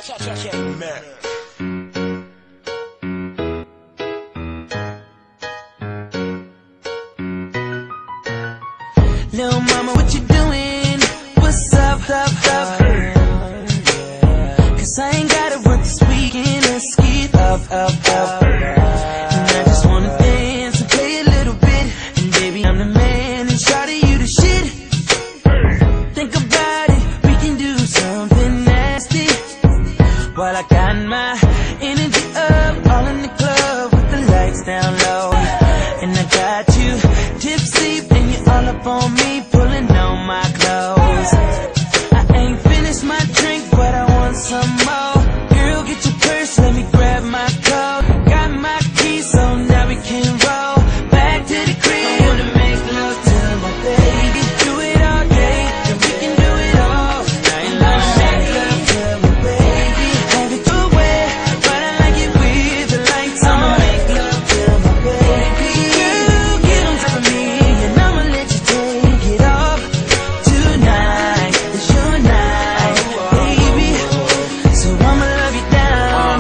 Little mama, what you doing? What's up? Cause I ain't gotta work this weekend. Let's get up. And I just wanna dance and play a little bit. And baby, I'm the man, and shawty, you the shit. Think about it, we can do something nasty. While I got my energy up, all in the club with the lights down low. And I got you tipsy, and you all up on me, pulling on my clothes. I ain't finished my drink, but I want some more. Girl, get your purse, let me grab my coat. Got my keys, so now we can roll back to the crib. I wanna make love to my baby, do it all day, then we can do it all night long. Make love to my baby, have it your way, but I like it with the lights on. Make love to my baby, girl, get on top of me, and I'ma let you take it off. Tonight is your night, baby, so I'ma love you down.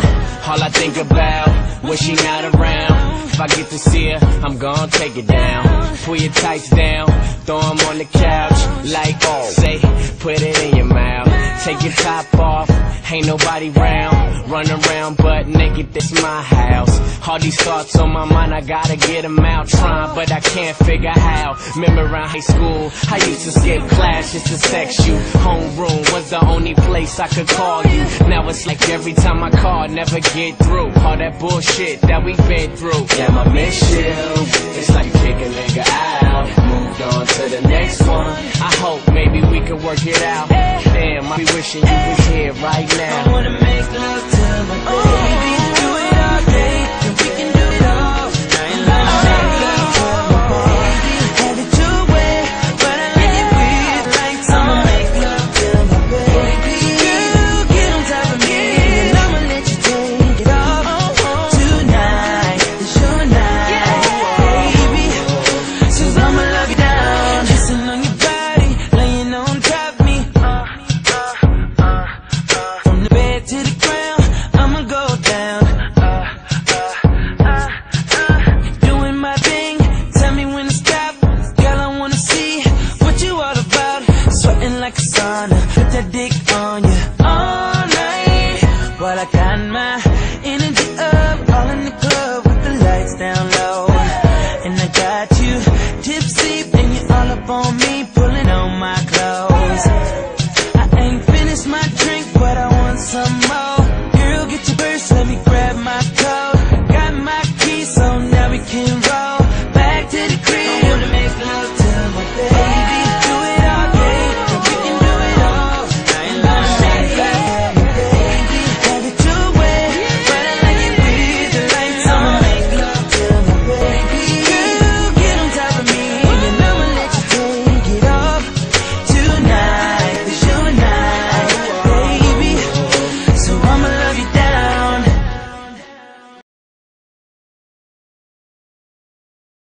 All I think about when she not around. If I get to see her, I'm gon' take it down. Pull your tights down, throw 'em on the couch. Like, oh, say, put it in your mouth. Take your top off, ain't nobody round. Run around butt naked, this my house. All these thoughts on my mind, I gotta get 'em out. Trying, but I can't figure how. Remember around high school, I used to skip class just to sex you. Homeroom was the only place I could call you. Now it's like every time I call, never get through. All that bullshit that we've been through. Damn, I miss you. It's like kick a nigga out. Moved on to the next one. I hope maybe we could work it out. Damn, I be wishing you was here right now. I wanna make love to my baby, do it all day, and we can do it all night long. Make love to my baby, have it your way, but I like it with lights on. I'ma make love to my baby, girl, get on top of me, and I'ma let you take it off. Tonight is your night, baby, so I'ma love you down. Kissing on your body, laying on top of me. From the bed to the ground, I'ma go down. Doing my thing, tell me when to stop. Girl, I wanna see what you all about. Sweating like a sauna, put that dick on you all night. While I got my